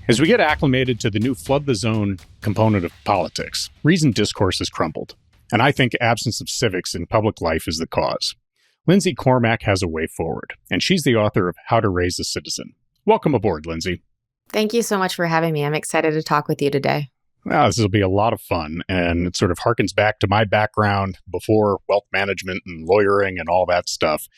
As we get acclimated to the new flood the zone component of politics, reasoned discourse has crumbled. And I think absence of civics in public life is the cause. LINDSEY Cormack has a way forward, and she's the author of How to Raise a Citizen. Welcome aboard, LINDSEY. Thank you so much for having me. I'm excited to talk with you today. Well, this will be a lot of fun, and it sort of harkens back to my background before wealth management and lawyering and all that stuff.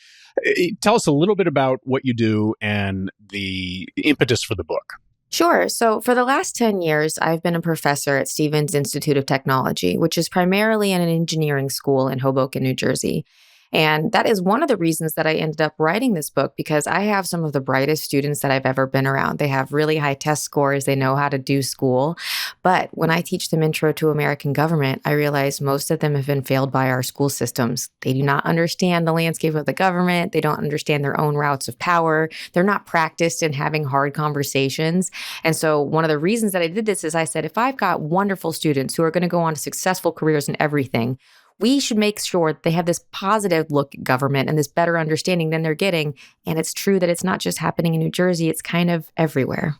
Tell us a little bit about what you do and the impetus for the book. Sure. So for the last 10 years, I've been a professor at Stevens Institute of Technology, which is primarily an engineering school in Hoboken, New Jersey. And that is one of the reasons that I ended up writing this book, because I have some of the brightest students that I've ever been around. They have really high test scores. They know how to do school. But when I teach them Intro to American Government, I realize most of them have been failed by our school systems. They do not understand the landscape of the government. They don't understand their own routes of power. They're not practiced in having hard conversations. And so one of the reasons that I did this is I said, if I've got wonderful students who are going to go on to successful careers in everything, we should make sure they have this positive look at government and this better understanding than they're getting. And it's true that it's not just happening in New Jersey, it's kind of everywhere.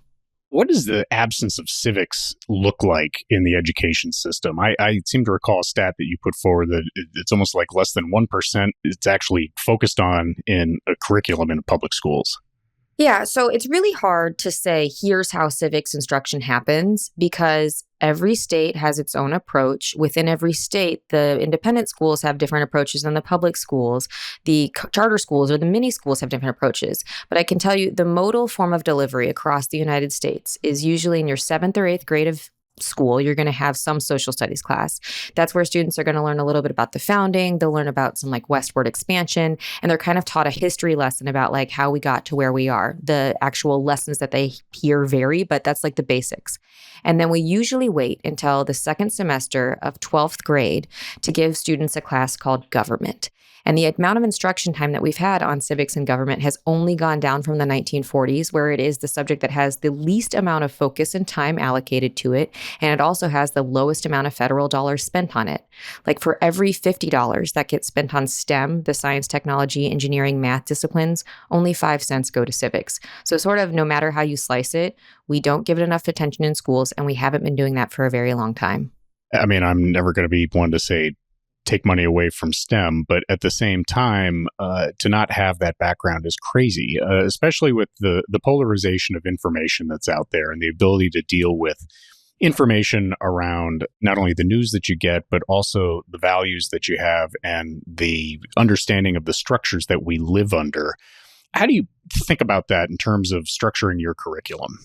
What does the absence of civics look like in the education system? I seem to recall a stat that you put forward that it's almost like less than 1% it's actually focused on in a curriculum in public schools. Yeah, so it's really hard to say, here's how civics instruction happens, because every state has its own approach. Within every state, the independent schools have different approaches than the public schools. The charter schools or the mini schools have different approaches. But I can tell you the modal form of delivery across the United States is usually in your 7th or 8th grade of school, you're going to have some social studies class. That's where students are going to learn a little bit about the founding. They'll learn about some like westward expansion, and they're kind of taught a history lesson about like how we got to where we are. The actual lessons that they hear vary, but that's like the basics. And then we usually wait until the second semester of 12th grade to give students a class called government. And the amount of instruction time that we've had on civics and government has only gone down from the 1940s, where it is the subject that has the least amount of focus and time allocated to it. And it also has the lowest amount of federal dollars spent on it. Like for every $50 that gets spent on STEM, the science, technology, engineering, math disciplines, only 5 cents go to civics. So sort of no matter how you slice it, we don't give it enough attention in schools, and we haven't been doing that for a very long time. I mean, I'm never going to be one to say take money away from STEM, but at the same time, to not have that background is crazy, especially with the polarization of information that's out there and the ability to deal with information around not only the news that you get, but also the values that you have and the understanding of the structures that we live under. How do you think about that in terms of structuring your curriculum?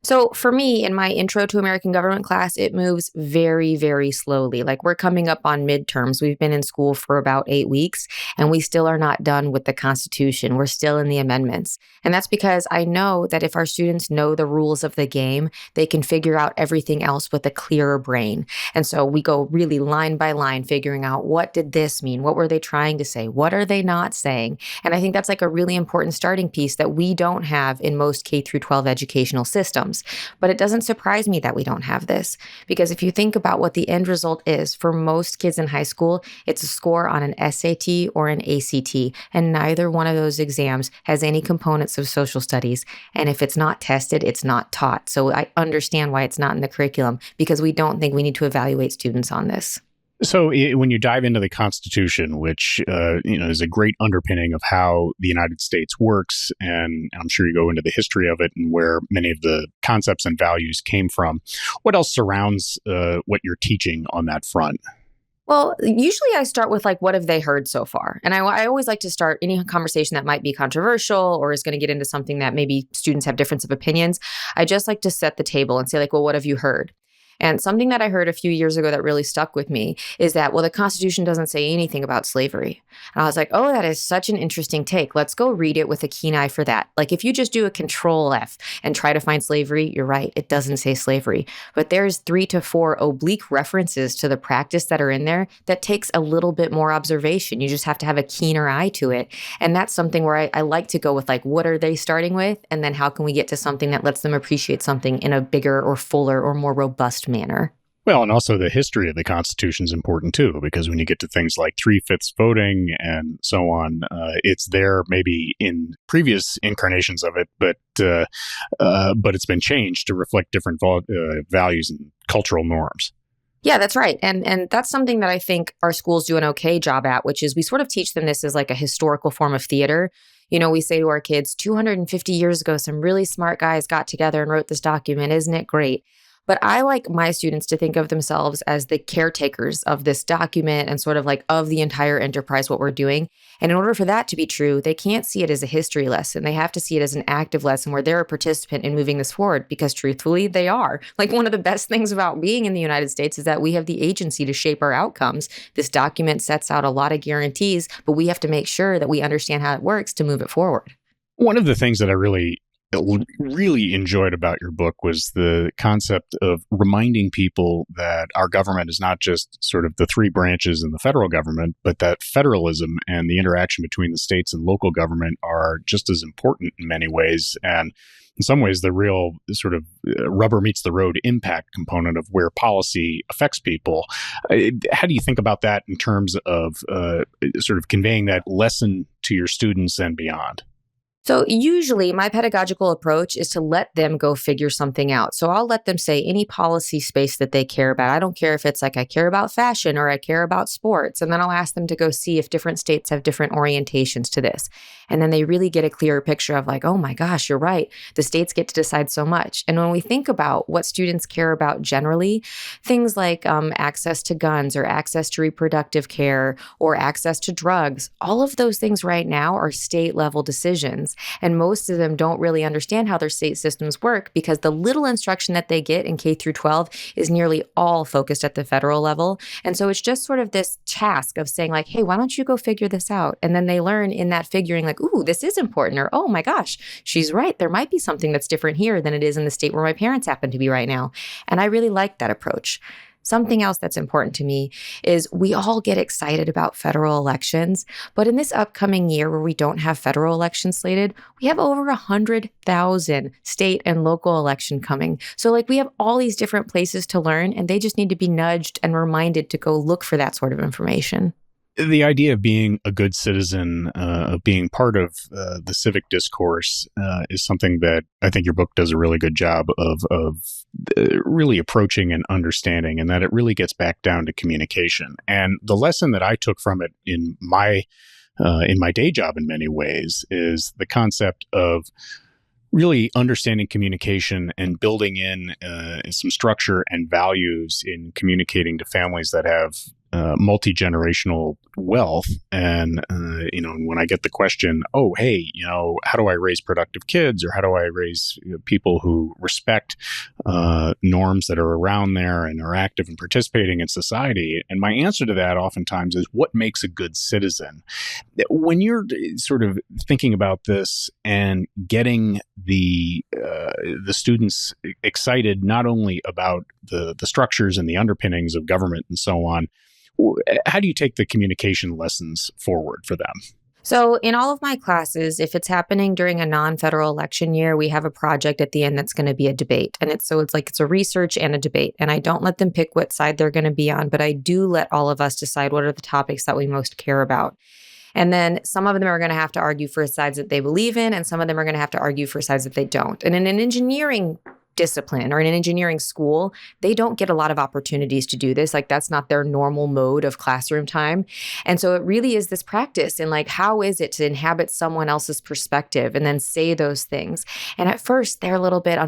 So for me, in my Intro to American Government class, it moves very, very slowly. Like we're coming up on midterms. We've been in school for about 8 weeks, and we still are not done with the Constitution. We're still in the amendments. And that's because I know that if our students know the rules of the game, they can figure out everything else with a clearer brain. And so we go really line by line, figuring out what did this mean? What were they trying to say? What are they not saying? And I think that's like a really important starting piece that we don't have in most K through 12 educational systems. But it doesn't surprise me that we don't have this, because if you think about what the end result is for most kids in high school, it's a score on an SAT or an ACT, and neither one of those exams has any components of social studies. And if it's not tested, it's not taught. So I understand why it's not in the curriculum, because we don't think we need to evaluate students on this. So when you dive into the Constitution, which is a great underpinning of how the United States works, and I'm sure you go into the history of it and where many of the concepts and values came from, what else surrounds what you're teaching on that front? Well, usually I start with like, what have they heard so far? And I always like to start any conversation that might be controversial or is going to get into something that maybe students have difference of opinions. I just like to set the table and say like, well, what have you heard? And something that I heard a few years ago that really stuck with me is that, well, the Constitution doesn't say anything about slavery. And I was like, oh, that is such an interesting take. Let's go read it with a keen eye for that. Like if you just do a Control F and try to find slavery, you're right, it doesn't say slavery. But there's 3 to 4 oblique references to the practice that are in there that takes a little bit more observation. You just have to have a keener eye to it. And that's something where I like to go with like, what are they starting with? And then how can we get to something that lets them appreciate something in a bigger or fuller or more robust manner? Well, and also the history of the Constitution is important too, because when you get to things like 3/5 voting and so on, it's there maybe in previous incarnations of it, but it's been changed to reflect different values and cultural norms. Yeah, that's right. And that's something that I think our schools do an okay job at, which is we sort of teach them this as like a historical form of theater. We say to our kids, 250 years ago, some really smart guys got together and wrote this document. Isn't it great? But I like my students to think of themselves as the caretakers of this document and sort of like of the entire enterprise, what we're doing. And in order for that to be true, they can't see it as a history lesson. They have to see it as an active lesson where they're a participant in moving this forward, because truthfully, they are. Like, one of the best things about being in the United States is that we have the agency to shape our outcomes. This document sets out a lot of guarantees, but we have to make sure that we understand how it works to move it forward. One of the things that I really enjoyed about your book was the concept of reminding people that our government is not just sort of the three branches in the federal government, but that federalism and the interaction between the states and local government are just as important in many ways. And in some ways, the real sort of rubber meets the road impact component of where policy affects people. How do you think about that in terms of sort of conveying that lesson to your students and beyond? So usually my pedagogical approach is to let them go figure something out. So I'll let them say any policy space that they care about. I don't care if it's like I care about fashion or I care about sports. And then I'll ask them to go see if different states have different orientations to this. And then they really get a clearer picture of like, oh my gosh, you're right. The states get to decide so much. And when we think about what students care about generally, things like access to guns or access to reproductive care or access to drugs, all of those things right now are state level decisions. And most of them don't really understand how their state systems work, because the little instruction that they get in K through 12 is nearly all focused at the federal level. And so it's just sort of this task of saying like, hey, why don't you go figure this out? And then they learn in that figuring like, ooh, this is important. Or, oh my gosh, she's right. There might be something that's different here than it is in the state where my parents happen to be right now. And I really like that approach. Something else that's important to me is we all get excited about federal elections, but in this upcoming year where we don't have federal elections slated, we have over 100,000 state and local election coming. So like we have all these different places to learn, and they just need to be nudged and reminded to go look for that sort of information. The idea of being a good citizen, of being part of the civic discourse, is something that I think your book does a really good job of really approaching and understanding, and that it really gets back down to communication. And the lesson that I took from it in my day job in many ways is the concept of really understanding communication and building in some structure and values in communicating to families that have multi-generational wealth. And, when I get the question, oh, hey, how do I raise productive kids, or how do I raise people who respect norms that are around there and are active and participating in society? And my answer to that oftentimes is, what makes a good citizen? When you're sort of thinking about this and getting the students excited, not only about the structures and the underpinnings of government and so on, how do you take the communication lessons forward for them? So in all of my classes, if it's happening during a non-federal election year, we have a project at the end that's going to be a debate. And it's a research and a debate. And I don't let them pick what side they're going to be on, but I do let all of us decide what are the topics that we most care about. And then some of them are going to have to argue for sides that they believe in, and some of them are going to have to argue for sides that they don't. And in an engineering discipline or in an engineering school, they don't get a lot of opportunities to do this. Like, that's not their normal mode of classroom time. And so it really is this practice in like, how is it to inhabit someone else's perspective and then say those things? And at first they're a little bit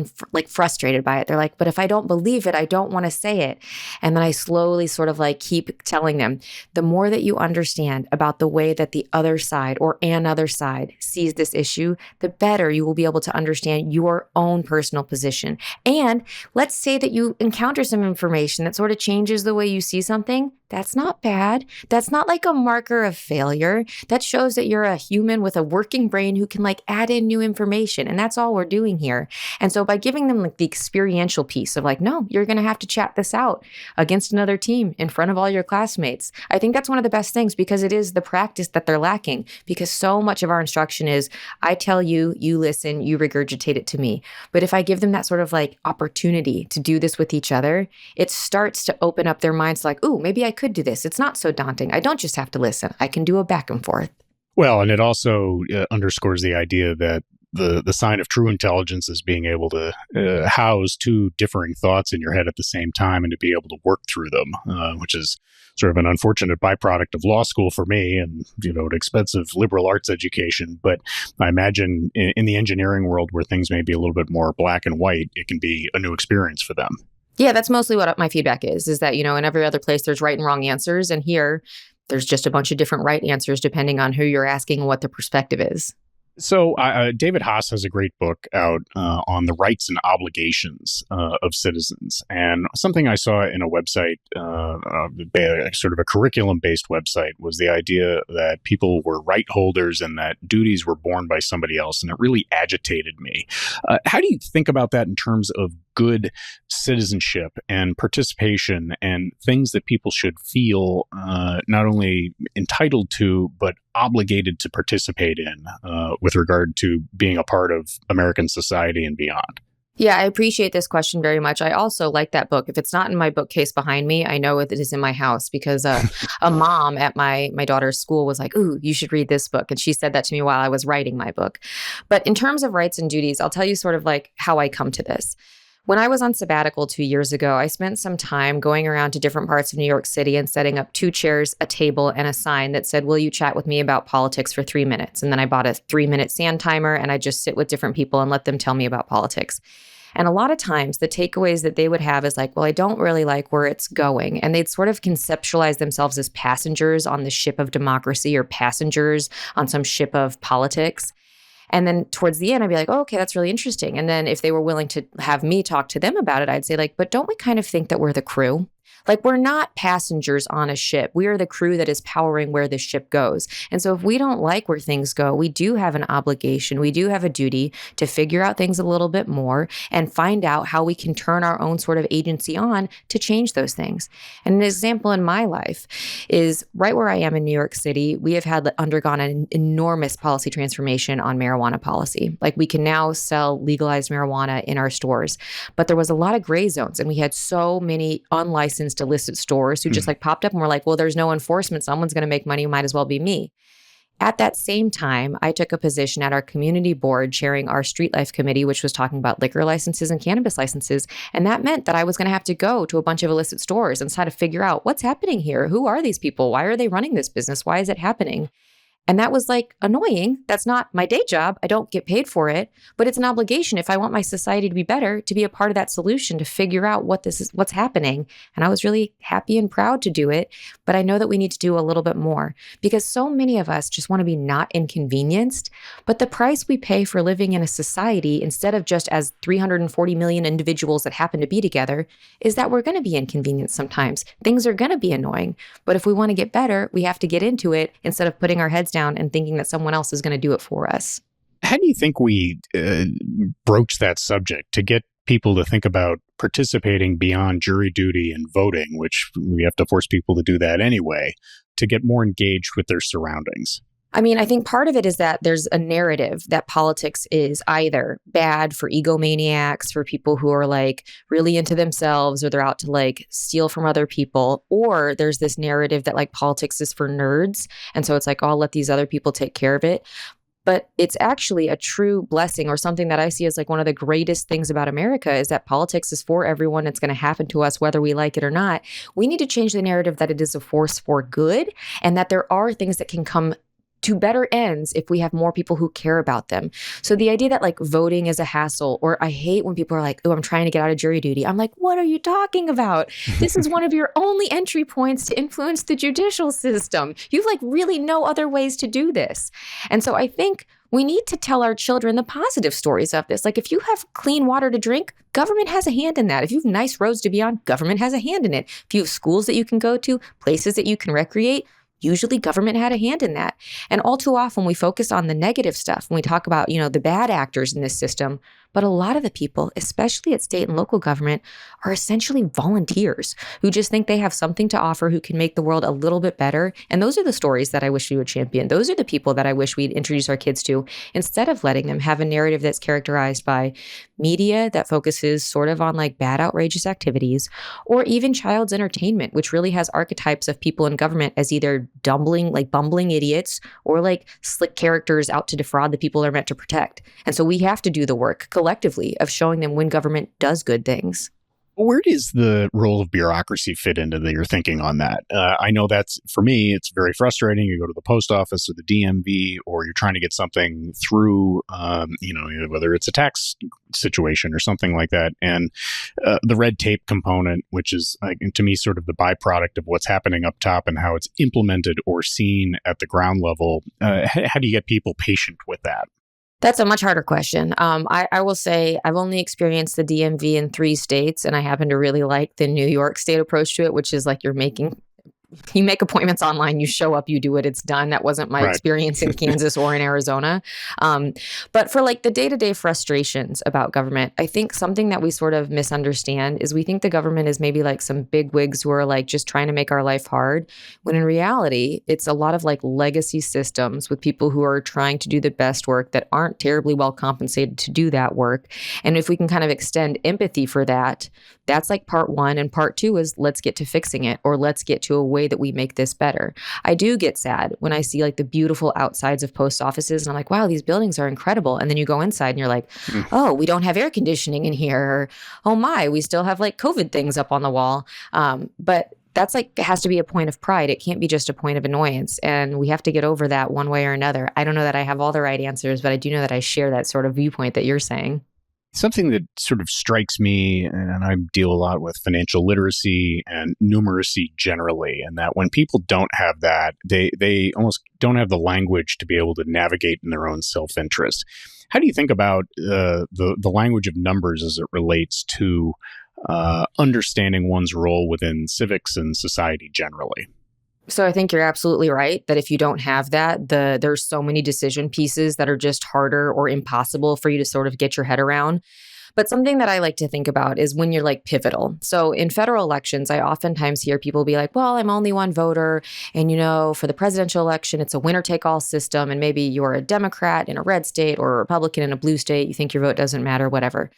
frustrated by it. They're like, but if I don't believe it, I don't want to say it. And then I slowly sort of like keep telling them, the more that you understand about the way that the other side or another side sees this issue, the better you will be able to understand your own personal position. And let's say that you encounter some information that sort of changes the way you see something. That's not bad. That's not like a marker of failure. That shows that you're a human with a working brain who can like add in new information. And that's all we're doing here. And so by giving them like the experiential piece of like, no, you're going to have to chat this out against another team in front of all your classmates. I think that's one of the best things, because it is the practice that they're lacking, because so much of our instruction is I tell you, you listen, you regurgitate it to me. But if I give them that sort of of like opportunity to do this with each other, it starts to open up their minds like, ooh, maybe I could do this. It's not so daunting. I don't just have to listen. I can do a back and forth. Well, and it also underscores the idea that the sign of true intelligence is being able to house two differing thoughts in your head at the same time and to be able to work through them, which is sort of an unfortunate byproduct of law school for me and, an expensive liberal arts education. But I imagine in the engineering world where things may be a little bit more black and white, it can be a new experience for them. Yeah, that's mostly what my feedback is that, in every other place there's right and wrong answers. And here there's just a bunch of different right answers depending on who you're asking and what the perspective is. So David Haas has a great book out on the rights and obligations of citizens. And something I saw in a website, sort of a curriculum-based website, was the idea that people were right holders and that duties were borne by somebody else. And it really agitated me. How do you think about that in terms of good citizenship and participation and things that people should feel not only entitled to, but obligated to participate in with regard to being a part of American society and beyond? Yeah, I appreciate this question very much. I also like that book. If it's not in my bookcase behind me, I know it is in my house because a mom at my daughter's school was like, ooh, you should read this book. And she said that to me while I was writing my book. But in terms of rights and duties, I'll tell you sort of like how I come to this. When I was on sabbatical 2 years ago, I spent some time going around to different parts of New York City and setting up 2 chairs, a table, and a sign that said, will you chat with me about politics for 3 minutes? And then I bought a 3-minute sand timer and I just sit with different people and let them tell me about politics. And a lot of times the takeaways that they would have is like, well, I don't really like where it's going. And they'd sort of conceptualize themselves as passengers on the ship of democracy or passengers on some ship of politics. And then towards the end, I'd be like, oh, okay, that's really interesting. And then if they were willing to have me talk to them about it, I'd say like, but don't we kind of think that we're the crew? Like, we're not passengers on a ship. We are the crew that is powering where the ship goes. And so if we don't like where things go, we do have an obligation. We do have a duty to figure out things a little bit more and find out how we can turn our own sort of agency on to change those things. And an example in my life is right where I am in New York City, we have had undergone an enormous policy transformation on marijuana policy. Like, we can now sell legalized marijuana in our stores, but there was a lot of gray zones and we had so many unlicensed illicit stores who just like popped up and were like, well, there's no enforcement. Someone's going to make money. It might as well be me. At that same time, I took a position at our community board chairing our street life committee, which was talking about liquor licenses and cannabis licenses. And that meant that I was going to have to go to a bunch of illicit stores and try to figure out what's happening here. Who are these people? Why are they running this business? Why is it happening? And that was like annoying. That's not my day job. I don't get paid for it, but it's an obligation if I want my society to be better, to be a part of that solution, to figure out what's happening. And I was really happy and proud to do it. But I know that we need to do a little bit more because so many of us just want to be not inconvenienced. But the price we pay for living in a society, instead of just as 340 million individuals that happen to be together, is that we're going to be inconvenienced sometimes. Things are going to be annoying. But if we want to get better, we have to get into it instead of putting our heads down and thinking that someone else is going to do it for us. How do you think we broach that subject to get people to think about participating beyond jury duty and voting, which we have to force people to do that anyway, to get more engaged with their surroundings? I mean, I think part of it is that there's a narrative that politics is either bad for egomaniacs, for people who are like really into themselves, or they're out to like steal from other people, or there's this narrative that like politics is for nerds. And so it's like, oh, I'll let these other people take care of it. But it's actually a true blessing, or something that I see as like one of the greatest things about America is that politics is for everyone. It's going to happen to us whether we like it or not. We need to change the narrative that it is a force for good and that there are things that can come to better ends if we have more people who care about them. So the idea that like voting is a hassle, or I hate when people are like, oh, I'm trying to get out of jury duty. I'm like, what are you talking about? This is one of your only entry points to influence the judicial system. You've like really no other ways to do this. And so I think we need to tell our children the positive stories of this. Like, if you have clean water to drink, government has a hand in that. If you have nice roads to be on, government has a hand in it. If you have schools that you can go to, places that you can recreate, usually government had a hand in that. And all too often we focus on the negative stuff when we talk about, the bad actors in this system, But a lot of the people, especially at state and local government, are essentially volunteers who just think they have something to offer, who can make the world a little bit better. And those are the stories that I wish we would champion. Those are the people that I wish we'd introduce our kids to, instead of letting them have a narrative that's characterized by media that focuses sort of on like bad, outrageous activities, or even child's entertainment, which really has archetypes of people in government as either bumbling idiots or like slick characters out to defraud the people they're meant to protect. And so we have to do the work collectively of showing them when government does good things. Where does the role of bureaucracy fit into your thinking on that? I know that's, for me, it's very frustrating. You go to the post office or the DMV, or you're trying to get something through, whether it's a tax situation or something like that. And the red tape component, which is, to me, sort of the byproduct of what's happening up top and how it's implemented or seen at the ground level. How do you get people patient with that? That's a much harder question. I will say I've only experienced the DMV in 3 states, and I happen to really like the New York state approach to it, which is like you make appointments online, you show up, you do it, it's done. That wasn't my experience in Kansas or in Arizona. But for like the day-to-day frustrations about government, I think something that we sort of misunderstand is we think the government is maybe like some big wigs who are like just trying to make our life hard, when in reality, it's a lot of like legacy systems with people who are trying to do the best work that aren't terribly well compensated to do that work. And if we can kind of extend empathy for that, that's like part 1. And part 2 is let's get to fixing it, or let's get to a way that we make this better. I do get sad when I see like the beautiful outsides of post offices and I'm like, wow, these buildings are incredible. And then you go inside and you're like, oh, we don't have air conditioning in here. Or, oh my, we still have like COVID things up on the wall. But that's like, it has to be a point of pride. It can't be just a point of annoyance. And we have to get over that one way or another. I don't know that I have all the right answers, but I do know that I share that sort of viewpoint that you're saying. Something that sort of strikes me, and I deal a lot with financial literacy and numeracy generally, and that when people don't have that, they almost don't have the language to be able to navigate in their own self-interest. How do you think about the language of numbers as it relates to understanding one's role within civics and society generally? So I think you're absolutely right that if you don't have that, there's so many decision pieces that are just harder or impossible for you to sort of get your head around. But something that I like to think about is when you're like pivotal. So in federal elections, I oftentimes hear people be like, well, I'm only one voter. And, for the presidential election, it's a winner take all system. And maybe you're a Democrat in a red state or a Republican in a blue state. You think your vote doesn't matter, whatever.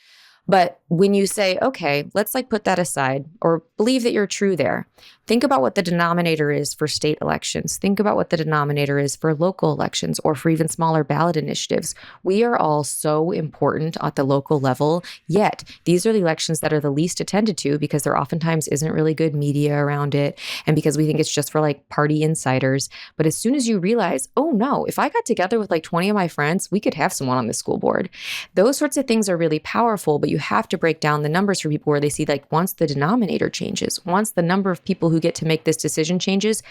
But when you say, okay, let's like put that aside or believe that you're true there, think about what the denominator is for state elections. Think about what the denominator is for local elections or for even smaller ballot initiatives. We are all so important at the local level, yet these are the elections that are the least attended to because there oftentimes isn't really good media around it and because we think it's just for like party insiders. But as soon as you realize, oh no, if I got together with like 20 of my friends, we could have someone on the school board. Those sorts of things are really powerful, but you have to break down the numbers for people where they see like once the denominator changes, once the number of people who get to make this decision changes,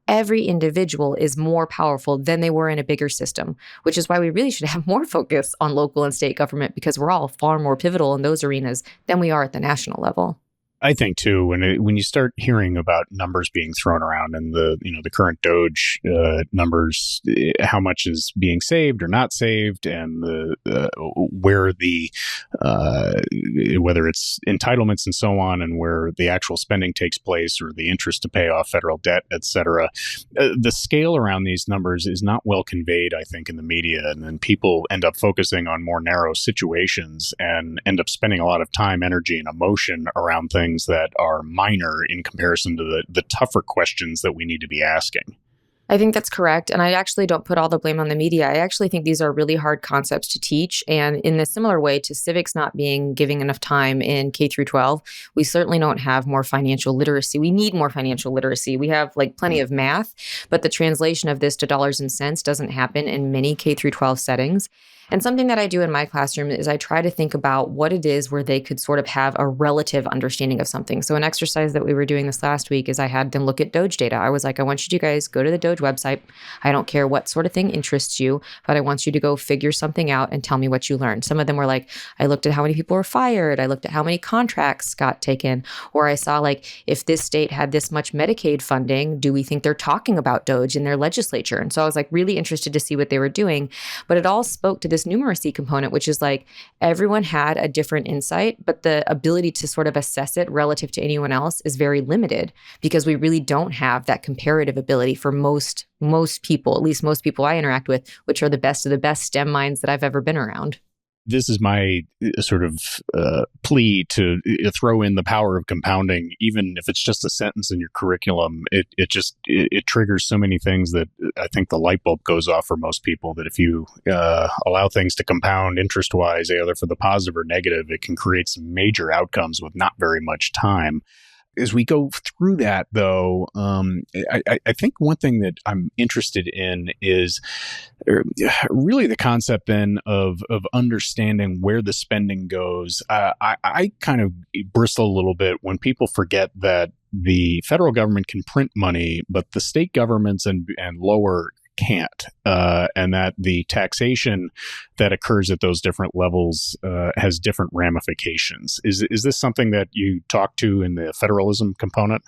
every individual is more powerful than they were in a bigger system, which is why we really should have more focus on local and state government because we're all far more pivotal in those arenas than we are at the national level. I think too, when you start hearing about numbers being thrown around and the current Doge numbers, how much is being saved or not saved, and where whether it's entitlements and so on, and where the actual spending takes place or the interest to pay off federal debt, et cetera, the scale around these numbers is not well conveyed, I think, in the media, and then people end up focusing on more narrow situations and end up spending a lot of time, energy, and emotion around things that are minor in comparison to the tougher questions that we need to be asking. I think that's correct. And I actually don't put all the blame on the media. I actually think these are really hard concepts to teach. And in a similar way to civics not giving enough time in K through 12, we certainly don't have more financial literacy. We need more financial literacy. We have like plenty of math, but the translation of this to dollars and cents doesn't happen in many K through 12 settings. And something that I do in my classroom is I try to think about what it is where they could sort of have a relative understanding of something. So an exercise that we were doing this last week is I had them look at Doge data. I was like, I want you to guys go to the Doge website. I don't care what sort of thing interests you, but I want you to go figure something out and tell me what you learned. Some of them were like, I looked at how many people were fired. I looked at how many contracts got taken. Or I saw like, if this state had this much Medicaid funding, do we think they're talking about Doge in their legislature? And so I was like really interested to see what they were doing. But it all spoke to this this numeracy component, which is like everyone had a different insight, but the ability to sort of assess it relative to anyone else is very limited because we really don't have that comparative ability for most people, at least most people I interact with, which are the best of the best STEM minds that I've ever been around. This is my sort of plea to throw in the power of compounding, even if it's just a sentence in your curriculum. It triggers so many things that I think the light bulb goes off for most people, that if you allow things to compound interest-wise, either for the positive or negative, it can create some major outcomes with not very much time. As we go through that, though, I think one thing that I'm interested in is really the concept then of understanding where the spending goes. I kind of bristle a little bit when people forget that the federal government can print money, but the state governments and lower can't, and that the taxation that occurs at those different levels has different ramifications. Is this something that you talk to in the federalism component?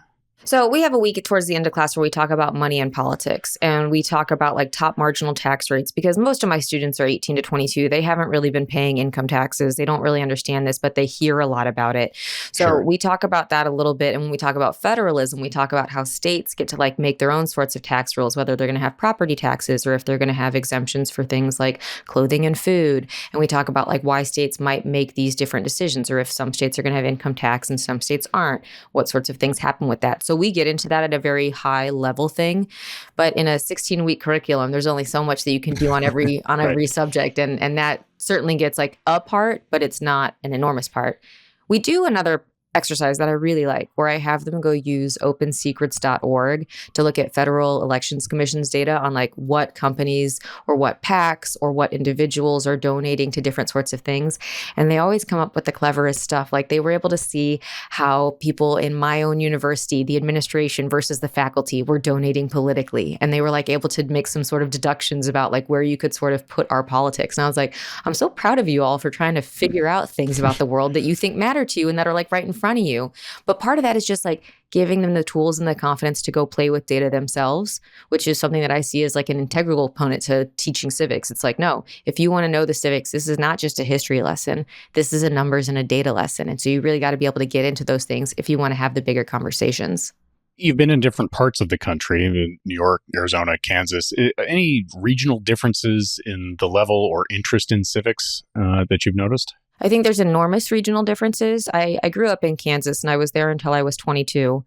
So we have a week towards the end of class where we talk about money and politics, and we talk about like top marginal tax rates, because most of my students are 18 to 22. They haven't really been paying income taxes. They don't really understand this, but they hear a lot about it. So Sure. we talk about that a little bit. And when we talk about federalism, we talk about how states get to like make their own sorts of tax rules, whether they're going to have property taxes or if they're going to have exemptions for things like clothing and food. And we talk about like why states might make these different decisions, or if some states are going to have income tax and some states aren't, what sorts of things happen with that. So we get into that at a very high level thing, but in a 16-week curriculum, there's only so much that you can do on every Right. subject, and that certainly gets like a part, but it's not an enormous part. We do another exercise that I really like, where I have them go use opensecrets.org to look at Federal Elections Commission's data on like what companies or what PACs or what individuals are donating to different sorts of things. And they always come up with the cleverest stuff. Like they were able to see how people in my own university, the administration versus the faculty, were donating politically. And they were like able to make some sort of deductions about like where you could sort of put our politics. And I was like, I'm so proud of you all for trying to figure out things about the world that you think matter to you and that are like right in front of you. But part of that is just like giving them the tools and the confidence to go play with data themselves, which is something that I see as like an integral component to teaching civics. It's like, no, if you want to know the civics, this is not just a history lesson. This is a numbers and a data lesson. And so you really got to be able to get into those things if you want to have the bigger conversations. You've been in different parts of the country, in New York, Arizona, Kansas. Any regional differences in the level or interest in civics that you've noticed? I think there's enormous regional differences. I grew up in Kansas and I was there until I was 22.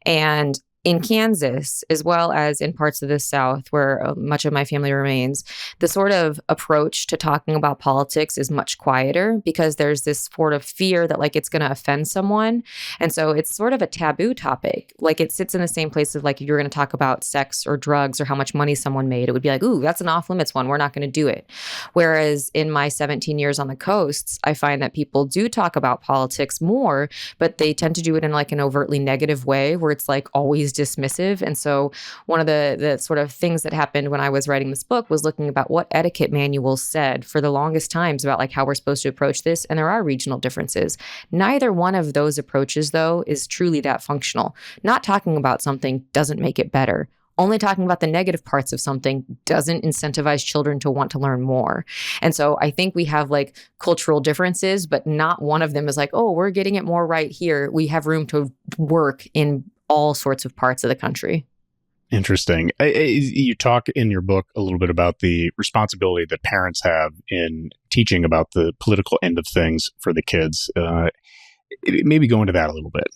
And in Kansas, as well as in parts of the South where much of my family remains, the sort of approach to talking about politics is much quieter because there's this sort of fear that like it's going to offend someone. And so it's sort of a taboo topic. Like it sits in the same place as like if you're going to talk about sex or drugs or how much money someone made, it would be like, ooh, that's an off limits one. We're not going to do it. Whereas in my 17 years on the coasts, I find that people do talk about politics more, but they tend to do it in like an overtly negative way where it's like always dismissive. And so one of the sort of things that happened when I was writing this book was looking about what etiquette manuals said for the longest times about like how we're supposed to approach this. And there are regional differences. Neither one of those approaches, though, is truly that functional. Not talking about something doesn't make it better. Only talking about the negative parts of something doesn't incentivize children to want to learn more. And so I think we have like cultural differences, but not one of them is like, oh, we're getting it more right here. We have room to work in all sorts of parts of the country. Interesting. You talk in your book a little bit about the responsibility that parents have in teaching about the political end of things for the kids. Maybe go into that a little bit.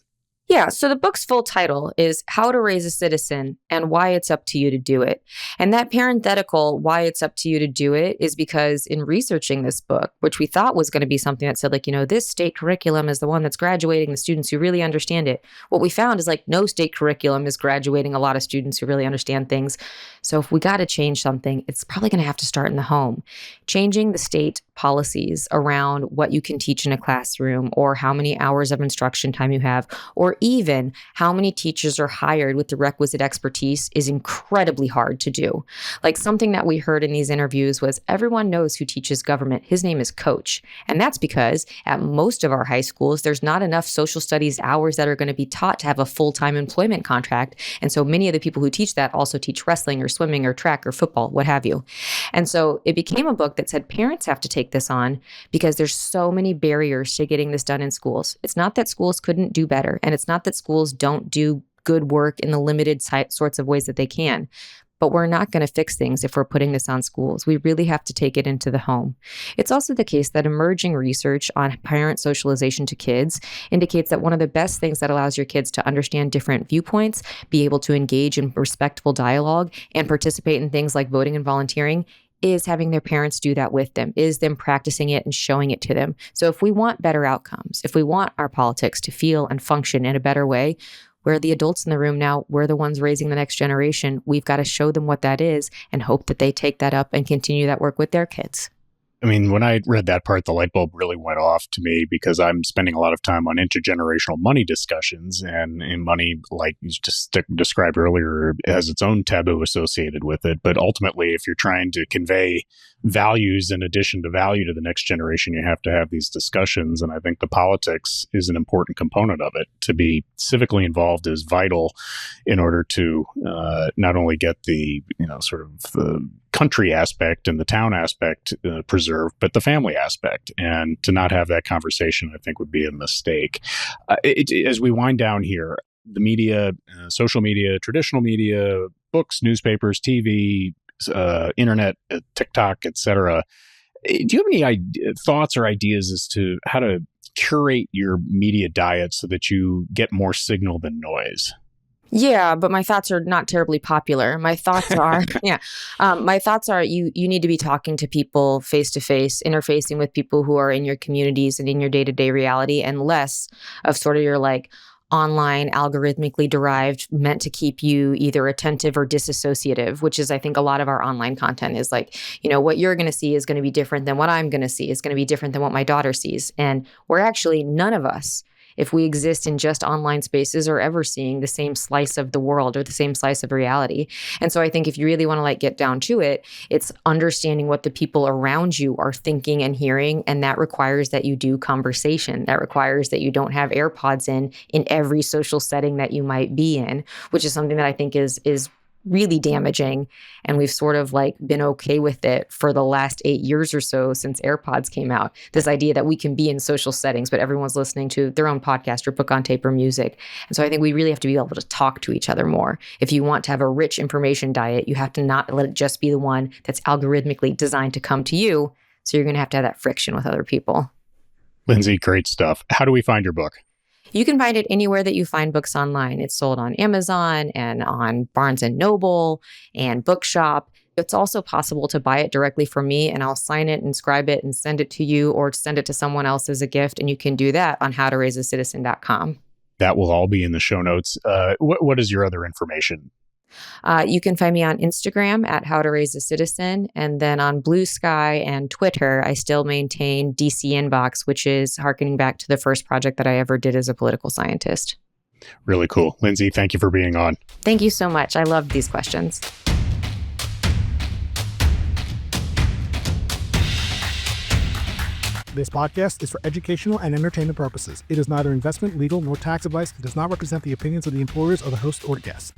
Yeah, so the book's full title is How to Raise a Citizen and Why It's Up to You to Do It. And that parenthetical, why it's up to you to do it, is because in researching this book, which we thought was going to be something that said, like, you know, this state curriculum is the one that's graduating the students who really understand it. What we found is like no state curriculum is graduating a lot of students who really understand things. So if we got to change something, it's probably going to have to start in the home. Changing the state policies around what you can teach in a classroom, or how many hours of instruction time you have, or even how many teachers are hired with the requisite expertise is incredibly hard to do. Like, something that we heard in these interviews was, everyone knows who teaches government. His name is Coach. And that's because at most of our high schools, there's not enough social studies hours that are going to be taught to have a full-time employment contract. And so many of the people who teach that also teach wrestling or swimming or track or football, what have you. And so it became a book that said parents have to take this on because there's so many barriers to getting this done in schools. It's not that schools couldn't do better, and it's not that schools don't do good work in the limited sorts of ways that they can. But we're not going to fix things if we're putting this on schools. We really have to take it into the home. It's also the case that emerging research on parent socialization to kids indicates that one of the best things that allows your kids to understand different viewpoints, be able to engage in respectful dialogue, and participate in things like voting and volunteering is having their parents do that with them, is them practicing it and showing it to them. So if we want better outcomes, if we want our politics to feel and function in a better way, we're the adults in the room now. We're the ones raising the next generation. We've got to show them what that is and hope that they take that up and continue that work with their kids. I mean, when I read that part, the light bulb really went off to me because I'm spending a lot of time on intergenerational money discussions, and money, like you just described earlier, has its own taboo associated with it. But ultimately, if you're trying to convey values in addition to value to the next generation, you have to have these discussions. And I think the politics is an important component of it. To be civically involved is vital in order to not only get the, sort of the country aspect and the town aspect preserved, but the family aspect. And to not have that conversation, I think, would be a mistake. As we wind down here, the media, social media, traditional media, books, newspapers, TV, internet, TikTok, etc. Do you have any thoughts or ideas as to how to curate your media diet so that you get more signal than noise? Yeah, but my thoughts are not terribly popular. My thoughts are, my thoughts are you need to be talking to people face to face, interfacing with people who are in your communities and in your day-to-day reality, and less of sort of your online, algorithmically derived, meant to keep you either attentive or disassociative, which is, I think, a lot of our online content is what you're going to see is going to be different than what I'm going to see. It's going to be different than what my daughter sees. And we're actually, none of us, if we exist in just online spaces, are ever seeing the same slice of the world or the same slice of reality. And so I think if you really want to get down to it, it's understanding what the people around you are thinking and hearing. And that requires that you do conversation. That requires that you don't have AirPods in every social setting that you might be in, which is something that I think is really damaging. And we've sort of been okay with it for the last 8 years or so since AirPods came out. This idea that we can be in social settings, but everyone's listening to their own podcast or book on tape or music. And so I think we really have to be able to talk to each other more. If you want to have a rich information diet, you have to not let it just be the one that's algorithmically designed to come to you. So you're going to have that friction with other people. Lindsey, great stuff. How do we find your book? You can find it anywhere that you find books online. It's sold on Amazon and on Barnes & Noble and Bookshop. It's also possible to buy it directly from me, and I'll sign it, inscribe it, and send it to you, or send it to someone else as a gift. And you can do that on howtoraiseacitizen.com. That will all be in the show notes. What is your other information? You can find me on Instagram at How to Raise a Citizen. And then on Blue Sky and Twitter, I still maintain DC Inbox, which is harkening back to the first project that I ever did as a political scientist. Really cool. Lindsey, thank you for being on. Thank you so much. I loved these questions. This podcast is for educational and entertainment purposes. It is neither investment, legal, nor tax advice. It does not represent the opinions of the employers or the host or guests.